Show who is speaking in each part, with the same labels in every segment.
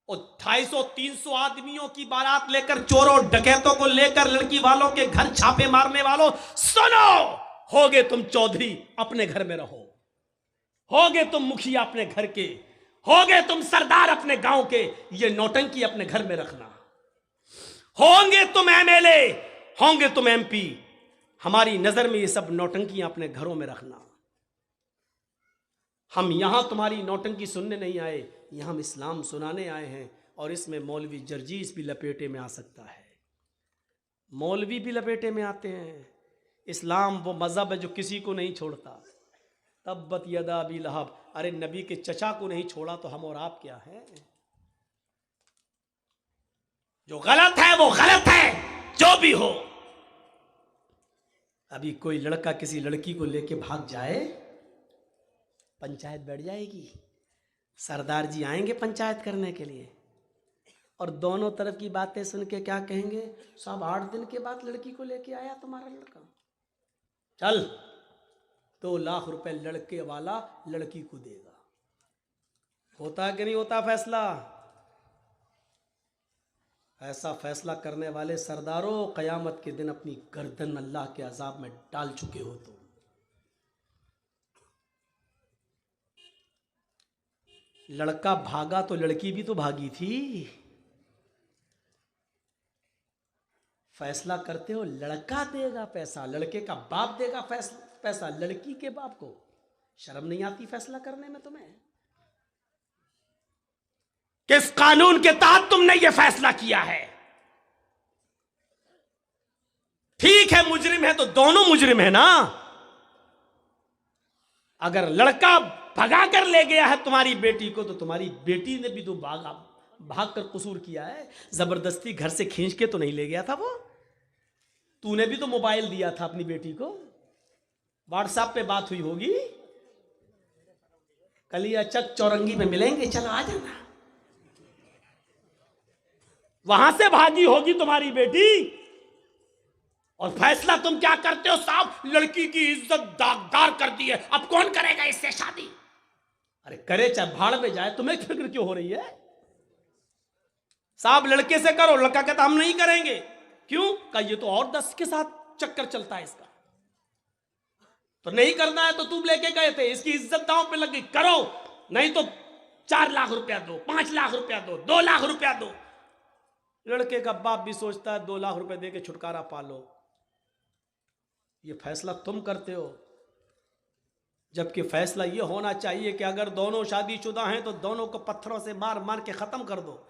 Speaker 1: और 250-300 आदमियों की बारात लेकर, चोरों डकैतों को लेकर, लड़की वालों के घर छापे मारने वालों, सुनो, होगे तुम चौधरी अपने घर में रहो, होगे तुम मुखिया अपने घर के, होगे तुम सरदार अपने गांव के, ये नौटंकी अपने घर में रखना। होंगे तुम एमएलए, होंगे तुम एमपी, हमारी नजर में ये सब नौटंकियां अपने घरों में रखना। हम यहां तुम्हारी नौटंकी सुनने नहीं आए, यहां हम इस्लाम सुनाने आए हैं। और इसमें मौलवी जर्जीस भी लपेटे में आ सकता है, मौलवी भी लपेटे में आते हैं। इस्लाम वो मजहब है जो किसी को नहीं छोड़ता। तब्बत यदा अबी लहब, अरे नबी के चचा को नहीं छोड़ा तो हम और आप क्या हैं? जो गलत है वो गलत है, जो भी हो। अभी कोई लड़का किसी लड़की को लेके भाग जाए, पंचायत बैठ जाएगी, सरदार जी आएंगे पंचायत करने के लिए, और दोनों तरफ की बातें सुन के क्या कहेंगे? साहब 8 दिन के बाद लड़की को लेके आया तुम्हारा लड़का, चल 2 लाख रुपए लड़के वाला लड़की को देगा। होता कि नहीं होता फैसला? ऐसा फैसला करने वाले सरदारों, कयामत के दिन अपनी गर्दन अल्लाह के अजाब में डाल चुके हो तुम। लड़का भागा तो लड़की भी तो भागी थी। फैसला करते हो लड़का देगा पैसा, लड़के का बाप देगा पैसा लड़की के बाप को। शर्म नहीं आती फैसला करने में तुम्हें? किस कानून के तहत तुमने यह फैसला किया है? ठीक है, मुजरिम है तो दोनों मुजरिम है ना। अगर लड़का भगा कर ले गया है तुम्हारी बेटी को, तो तुम्हारी बेटी ने भी तो भाग कर कसूर किया है। जबरदस्ती घर से खींच के तो नहीं ले गया था वो। तूने भी तो मोबाइल दिया था अपनी बेटी को, व्हाट्सएप पे बात हुई होगी, कलियाचक चौरंगी में मिलेंगे, चलो आ जाना। वहां से भागी होगी तुम्हारी बेटी, और फैसला तुम क्या करते हो? साहब लड़की की इज्जत दागदार कर दी है, अब कौन करेगा इससे शादी? अरे करे चाहे भाड़ में जाए, तुम्हें फिक्र क्यों हो रही है? साहब लड़के से करो, लड़का कहता हम नहीं करेंगे। क्यों? का ये तो और 10 के साथ चक्कर चलता है इसका, तो नहीं करना है तो तुम लेके गए थे, इसकी इज्जत दांव पे लग गई, करो, नहीं तो 4 लाख रुपया दो, 5 लाख रुपया दो, 2 लाख रुपया दो। लड़के का बाप भी सोचता है 2 लाख रुपए दे के छुटकारा पालो। ये फैसला तुम करते हो, जबकि फैसला ये होना चाहिए कि अगर दोनों शादीशुदा हैं तो दोनों को पत्थरों से मार मार के खत्म कर दो।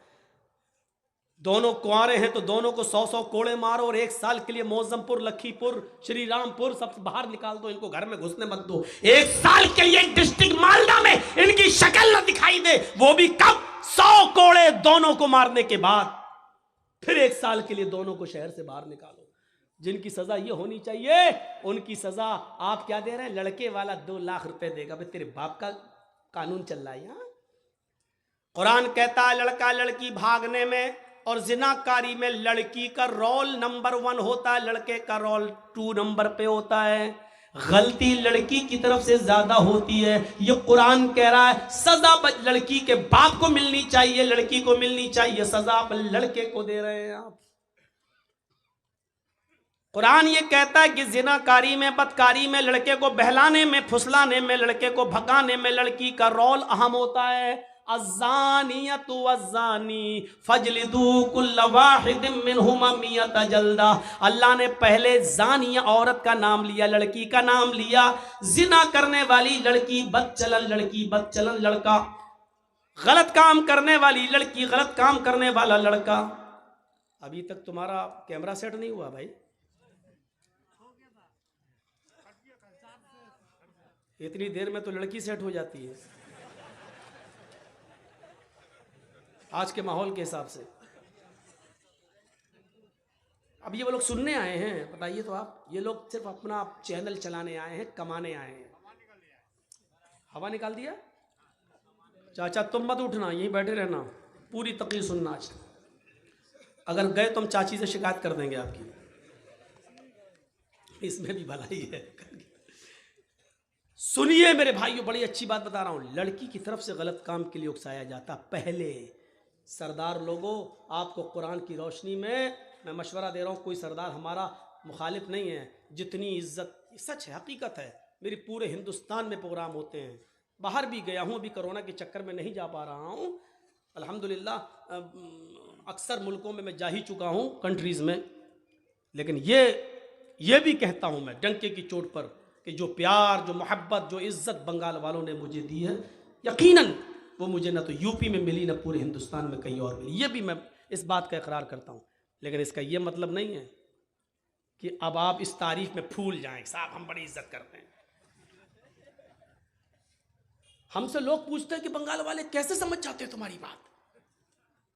Speaker 1: दोनों कुंवारे हैं तो दोनों को 100-100 कोड़े मारो, और 1 साल के लिए मौजमपुर, लखीपुर, श्री रामपुर सब बाहर निकाल दो, इनको घर में घुसने मत दो। 1 साल के लिए डिस्ट्रिक्ट मालदा में इनकी शक्ल न दिखाई दे, वो भी कब? 100 कोड़े दोनों को मारने के बाद। फिर 1 साल के लिए दोनों को शहर से बाहर निकालो। जिनकी सजा ये होनी चाहिए, उनकी सजा आप क्या दे रहे हैं? लड़के वाला 2 लाख रुपए देगा। भाई तेरे बाप का कानून चल रहा है यहाँ। कुरान कहता है लड़का लड़की भागने में और जिनाकारी में लड़की का रोल नंबर 1 होता है, लड़के का रोल 2 नंबर पे होता है। गलती लड़की की तरफ से ज्यादा होती है, ये कुरान कह रहा है। सजा लड़की के बाप को मिलनी चाहिए, लड़की को मिलनी चाहिए, सजा आप लड़के को दे रहे हैं आप। कुरान ये कहता है कि जिनाकारी में, बदकारी में, लड़के को बहलाने में, फुसलाने में, लड़के को भगाने में लड़की का रोल अहम होता है। अज़्ज़ानियतु वज़्ज़ानी फजलिदू कुल्ल वाहिदिम मिनहुमा मियता जल्दा। अल्लाह ने पहले ज़ानिया औरत का नाम लिया, लड़की का नाम लिया। जिना करने वाली लड़की बदचलन, लड़की बदचलन, लड़का गलत काम करने वाली लड़की, गलत काम करने वाला लड़का। अभी तक तुम्हारा कैमरा सेट नहीं हुआ भाई? इतनी देर में तो लड़की सेट हो जाती है आज के माहौल के हिसाब से। अब ये वो लोग सुनने आए हैं, बताइए तो आप, ये लोग सिर्फ अपना चैनल चलाने आए हैं, कमाने आए हैं। हवा निकाल दिया? चाचा तुम मत उठना, यहीं बैठे रहना, पूरी तकरीर सुनना आज। अगर गए तो हम चाची से शिकायत कर देंगे आपकी, इसमें भी भलाई है। सुनिए मेरे भाइयों, बड़ी अच्छी बात बता रहा हूं। लड़की की तरफ से गलत काम के लिए उकसाया जाता, पहले सरदार लोगों, आपको कुरान की रोशनी में मैं मशवरा दे रहा हूँ, कोई सरदार हमारा मुखालिफ नहीं है। जितनी इज्जत, सच है, हकीकत है, मेरी पूरे हिंदुस्तान में प्रोग्राम होते हैं, बाहर भी गया हूँ, अभी कोरोना के चक्कर में नहीं जा पा रहा हूँ। अल्हम्दुलिल्लाह अक्सर मुल्कों में मैं जा ही चुका हूँ, कंट्रीज़ में। लेकिन ये भी कहता हूँ मैं डंके की चोट पर कि जो प्यार, जो मोहब्बत, जो इज़्ज़त बंगाल वालों ने मुझे दी है, यकीनन वो मुझे ना तो यूपी में मिली, ना पूरे हिंदुस्तान में कहीं और मिली। ये भी मैं इस बात का इकरार करता हूँ। लेकिन इसका ये मतलब नहीं है कि अब आप इस तारीफ में फूल जाएं, साहब हम बड़ी इज्जत करते हैं। हमसे लोग पूछते हैं कि बंगाल वाले कैसे समझ जाते हैं तुम्हारी बात।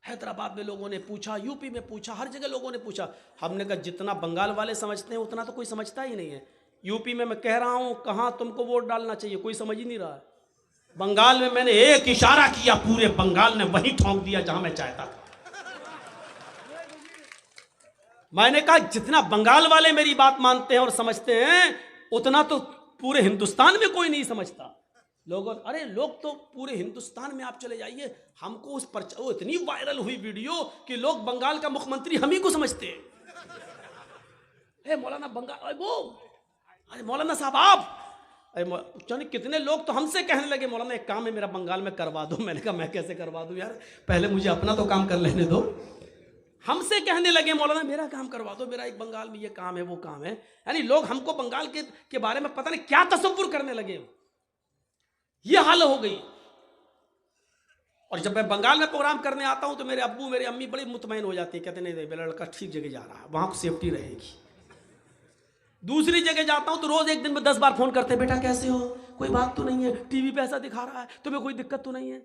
Speaker 1: हैदराबाद में लोगों ने पूछा, यूपी में पूछा, हर जगह लोगों ने पूछा। हमने कहा जितना बंगाल वाले समझते हैं उतना तो कोई समझता ही नहीं है। यूपी में मैं कह रहा हूं कहां तुमको वोट डालना चाहिए, कोई समझ ही नहीं रहा है। बंगाल में मैंने एक इशारा किया, पूरे बंगाल ने वहीं ठोंक दिया जहां मैं चाहता था। मैंने कहा जितना बंगाल वाले मेरी बात मानते हैं और समझते हैं उतना तो पूरे हिंदुस्तान में कोई नहीं समझता। लोगों, अरे लोग तो पूरे हिंदुस्तान में आप चले जाइए, हमको उस पर वो इतनी वायरल हुई वीडियो कि लोग बंगाल का मुख्यमंत्री हम ही को समझते हैं। मौलाना बंगाल, वो अरे मौलाना साहब आप, अरे कितने लोग तो हमसे कहने लगे मौलाना एक काम है मेरा बंगाल में करवा दो। मैंने कहा मैं कैसे करवा दूं यार, पहले मुझे अपना तो काम कर लेने दो। हमसे कहने लगे मौलाना मेरा काम करवा दो, मेरा एक बंगाल में ये काम है वो काम है। यानी लोग हमको बंगाल के बारे में पता नहीं क्या तसव्वुर करने लगे, ये हाल हो गई। और जब मैं बंगाल में प्रोग्राम करने आता हूं तो मेरे अब्बू मेरी अम्मी बड़ी मुतमईन हो जाती है, कहते नहीं मेरा लड़का ठीक जगह जा रहा है, वहां सेफ्टी रहेगी। दूसरी जगह जाता हूं तो रोज एक दिन में 10 बार फोन करते, बेटा कैसे हो, कोई बात तो नहीं है, टीवी पे ऐसा दिखा रहा है, तुम्हें कोई दिक्कत तो नहीं है।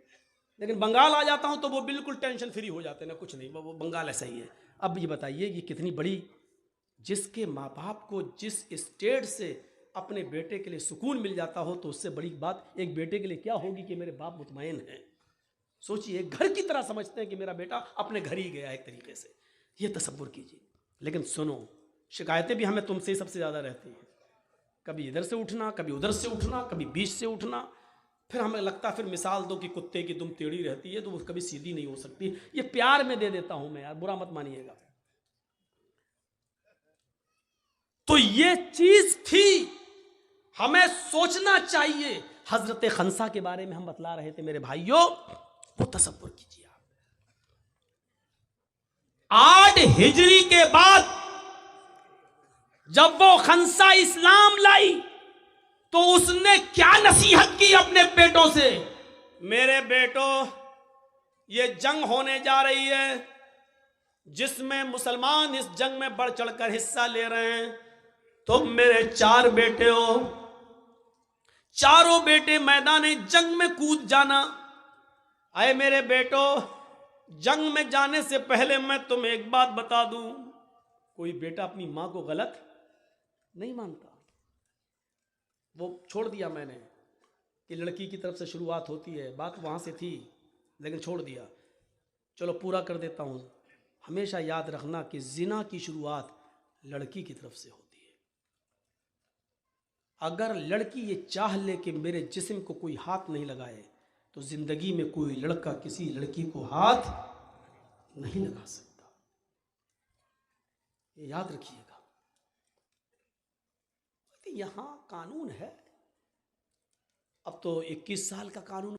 Speaker 1: लेकिन बंगाल आ जाता हूं तो वो बिल्कुल टेंशन फ्री हो जाते हैं, ना कुछ नहीं, वो बंगाल ऐसा ही है। अब ये बताइए ये कितनी बड़ी, जिसके माँ बाप को जिस स्टेट से अपने बेटे के लिए सुकून मिल जाता हो तो उससे बड़ी बात एक बेटे के लिए क्या होगी कि मेरे बाप मुतमईन हैं। सोचिए, घर की तरह समझते हैं कि मेरा बेटा अपने घर ही गया एक तरीके से, ये तसव्वुर कीजिए। लेकिन सुनो, शिकायतें भी हमें तुमसे ही सबसे ज़्यादा रहती हैं, कभी इधर से उठना, कभी उधर से उठना, कभी बीच से उठना। फिर हमें लगता, फिर मिसाल दो कि कुत्ते की दुम टेढ़ी रहती है तो वो कभी सीधी नहीं हो सकती। ये प्यार में दे देता हूं मैं यार, बुरा मत मानिएगा। तो ये चीज थी, हमें सोचना चाहिए। हजरत खंसा के बारे में हम बतला रहे थे मेरे भाइयों, वो तसव्वुर कीजिए आप। 8 हिजरी के बाद जब वो खंसा इस्लाम लाई तो उसने क्या नसीहत की अपने बेटों से, मेरे बेटों ये जंग होने जा रही है जिसमें मुसलमान इस जंग में बढ़ चढ़कर हिस्सा ले रहे हैं। तुम मेरे 4 बेटे हो, चारों बेटे मैदान जंग में कूद जाना। आए मेरे बेटो, जंग में जाने से पहले मैं तुम्हें एक बात बता दूं, कोई बेटा अपनी मां को गलत नहीं मानता। वो छोड़ दिया मैंने कि लड़की की तरफ से शुरुआत होती है, बात वहां से थी लेकिन छोड़ दिया। चलो पूरा कर देता हूं। हमेशा याद रखना कि जिना की शुरुआत लड़की की तरफ से होती है। अगर लड़की ये चाह ले कि मेरे जिस्म को कोई हाथ नहीं लगाए तो जिंदगी में कोई लड़का किसी लड़की को हाथ नहीं लगा सकता, ये याद रखिएगा। यहां कानून है, अब तो 21 साल का कानून